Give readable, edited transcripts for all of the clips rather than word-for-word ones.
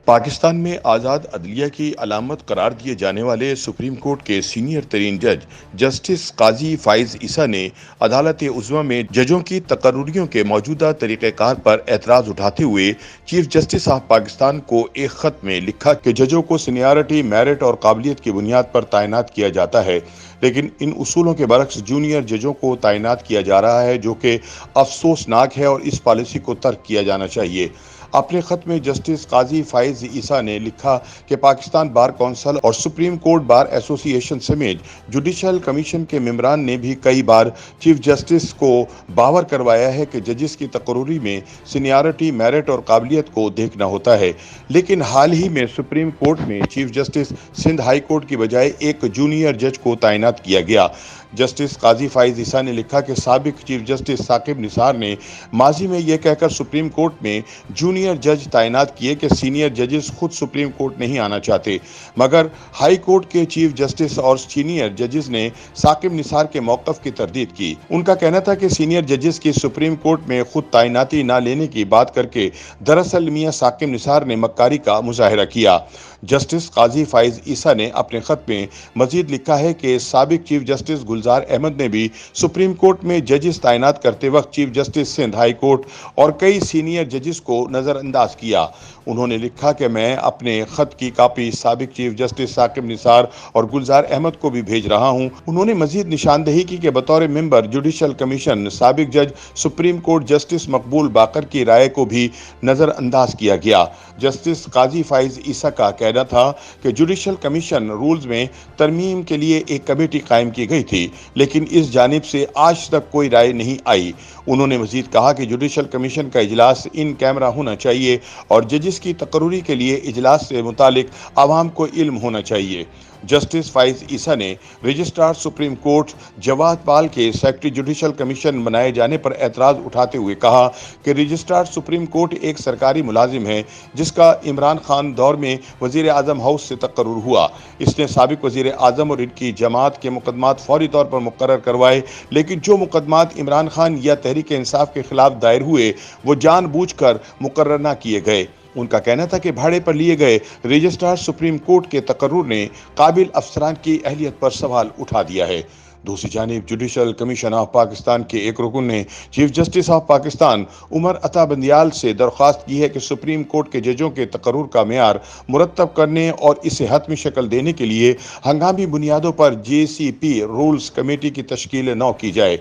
پاکستان میں آزاد عدلیہ کی علامت قرار دیے جانے والے سپریم کورٹ کے سینئر ترین جج جسٹس قاضی فائز عیسیٰ نے عدالت عظمیٰ میں ججوں کی تقرریوں کے موجودہ طریقہ کار پر اعتراض اٹھاتے ہوئے چیف جسٹس آف پاکستان کو ایک خط میں لکھا کہ ججوں کو سینیارٹی، میرٹ اور قابلیت کی بنیاد پر تعینات کیا جاتا ہے، لیکن ان اصولوں کے برعکس جونیئر ججوں کو تعینات کیا جا رہا ہے، جو کہ افسوسناک ہے اور اس پالیسی کو ترک کیا جانا چاہیے۔ اپنے خط میں جسٹس قاضی فائز عیسیٰ نے لکھا کہ پاکستان بار کونسل اور سپریم کورٹ بار ایسوسی ایشن سمیت جوڈیشل کمیشن کے ممبران نے بھی کئی بار چیف جسٹس کو باور کروایا ہے کہ ججز کی تقرری میں سینیارٹی، میرٹ اور قابلیت کو دیکھنا ہوتا ہے، لیکن حال ہی میں سپریم کورٹ میں chief justice Sindh high court کی بجائے ایک جونیئر جج کو تعینات کیا گیا۔ جسٹس قاضی فائز عیسیٰ نے لکھا کہ سابق چیف جسٹس ثاقب نثار نے ماضی میں یہ کہہ کر سپریم کورٹ میں جونیئر جج تعینات کیے کہ سینئر ججز خود سپریم کورٹ نہیں آنا چاہتے، مگر ہائی کورٹ کے چیف جسٹس اور سینئر ججز نے ثاقب نثار کے موقف کی تردید کی۔ ان کا کہنا تھا کہ سینئر ججز کی سپریم کورٹ میں خود تعیناتی نہ لینے کی بات کر کے دراصل میاں ثاقب نثار نے مکاری کا مظاہرہ کیا۔ جسٹس قاضی فائز عیسیٰ نے اپنے خط میں مزید لکھا ہے کہ سابق چیف جسٹس گلزار احمد نے بھی سپریم کورٹ میں ججز تعینات کرتے وقت chief justice Sindh high court اور کئی سینئر ججز کو نظر انداز کیا۔ انہوں نے لکھا کہ میں اپنے خط کی کاپی سابق چیف جسٹس ثاقب نثار اور گلزار احمد کو بھی بھیج رہا ہوں۔ انہوں نے مزید نشاندہی کی کہ بطور ممبر جوڈیشل کمیشن سابق جج سپریم کورٹ جسٹس مقبول باقر کی رائے کو بھی نظر انداز کیا گیا۔ جسٹس قاضی فائز عیسیٰ کا کہنا تھا کہ جوڈیشل کمیشن رولز میں ترمیم کے لیے ایک کمیٹی قائم کی گئی تھی، لیکن اس جانب سے آج تک کوئی رائے نہیں آئی۔ انہوں نے مزید کہا کہ جوڈیشل کمیشن کا اجلاس ان کیمرہ ہونا چاہیے اور ججز کی تقرری کے لیے اجلاس سے متعلق عوام کو علم ہونا چاہیے۔ جسٹس فائز عیسیٰ نے رجسٹرار سپریم کورٹ جواد پال کے سیکرٹری جوڈیشل کمیشن بنائے جانے پر اعتراض اٹھاتے ہوئے کہا کہ رجسٹرار سپریم کورٹ ایک سرکاری ملازم ہے جس کا عمران خان دور میں وزیر اعظم ہاؤس سے تقرر ہوا۔ اس نے سابق وزیر اعظم اور ان کی جماعت کے مقدمات فوری طور پر مقرر کروائے، لیکن جو مقدمات عمران خان یا تحریک انصاف کے خلاف دائر ہوئے وہ جان بوجھ کر مقرر نہ کیے گئے۔ ان کا کہنا تھا کہ بھاڑے پر لیے گئے رجسٹرار سپریم کورٹ کے تقرر نے قابل افسران کی اہلیت پر سوال اٹھا دیا ہے۔ دوسری جانب جوڈیشل کمیشن آف پاکستان کے ایک رکن نے chief justice of Pakistan Umar Ata Bandial سے درخواست کی ہے کہ سپریم کورٹ کے ججوں کے تقرر کا معیار مرتب کرنے اور اسے حتمی شکل دینے کے لیے ہنگامی بنیادوں پر JCP رولز کمیٹی کی تشکیل نو کی جائے۔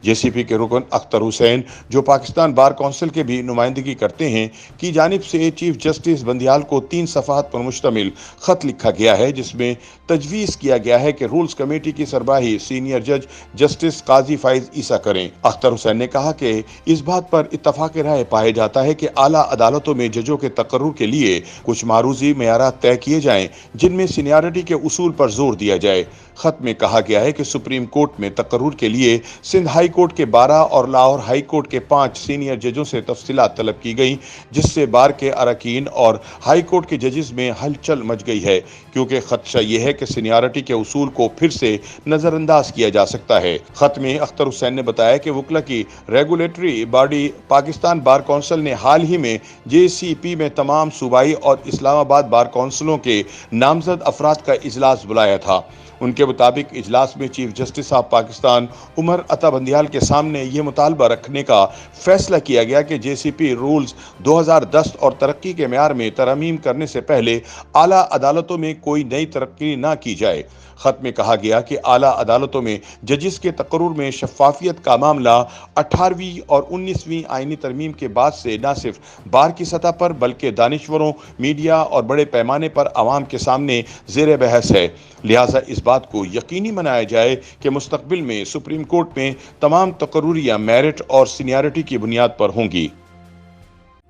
JCP کے رکن اختر حسین، جو پاکستان بار کونسل کے بھی نمائندگی کرتے ہیں، کی جانب سے چیف جسٹس بندیال کو 3 صفحات پر مشتمل خط لکھا گیا ہے، جس میں تجویز کیا گیا ہے کہ رولز کمیٹی کی سربراہی سینئر جج جسٹس قاضی فائز عیسیٰ کریں۔ اختر حسین نے کہا کہ اس بات پر اتفاق رائے پایا جاتا ہے کہ اعلیٰ عدالتوں میں ججوں کے تقرر کے لیے کچھ معروضی معیارات طے کیے جائیں جن میں سینیارٹی کے اصول پر زور دیا جائے۔ خط میں کہا گیا ہے کہ سپریم کورٹ میں تقرر کے لیے سندھ ہائی کورٹ کے 12 اور لاہور ہائی کورٹ کے 5 سینئر ججوں سے تفصیلات طلب کی گئیں، جس سے بار کے اراکین اور ہائی کورٹ کے ججز میں ہلچل مچ گئی ہے، کیونکہ خدشہ یہ ہے کہ سینیارٹی کے اصول کو پھر سے نظر انداز کیا جا سکتا ہے۔ خط میں اختر حسین نے بتایا کہ وکلا کی regulatory body Pakistan bar council نے حال ہی میں JCP میں تمام صوبائی اور اسلام آباد بار کونسلوں کے نامزد افراد کا اجلاس بلایا تھا۔ ان کے مطابق اجلاس میں chief justice of Pakistan Umar Ata Bandial کے سامنے یہ مطالبہ رکھنے کا فیصلہ کیا گیا کہ JCP رولز 2010 اور ترقی کے معیار میں ترمیم کرنے سے پہلے اعلیٰ عدالتوں میں کوئی نئی ترقی نہ کی جائے۔ خط میں کہا گیا کہ اعلیٰ عدالتوں میں ججز کے تقرر میں شفافیت کا معاملہ 18ویں اور 19ویں آئینی ترمیم کے بعد سے نہ صرف بار کی سطح پر بلکہ دانشوروں، میڈیا اور بڑے پیمانے پر عوام کے سامنے زیر بحث ہے، لہٰذا اس بات کو یقینی بنایا جائے کہ مستقبل میں سپریم کورٹ میں تمام تقرریاں میرٹ اور سینیارٹی کی بنیاد پر ہوں گی۔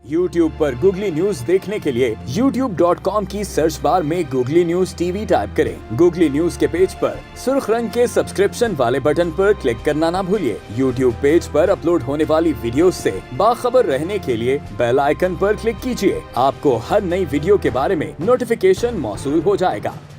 YouTube پر گوگلی نیوز دیکھنے کے لیے youtube.com کی سرچ بار میں گوگلی نیوز TV ٹائپ کریں۔ گوگلی نیوز کے پیج پر سرخ رنگ کے سبسکرپشن والے بٹن پر کلک کرنا نہ بھولیے۔ YouTube پیج پر اپلوڈ ہونے والی ویڈیوز سے باخبر رہنے کے لیے بیل آئیکن پر کلک کیجیے۔ آپ کو ہر نئی ویڈیو کے بارے میں نوٹیفیکیشن موصول ہو جائے گا۔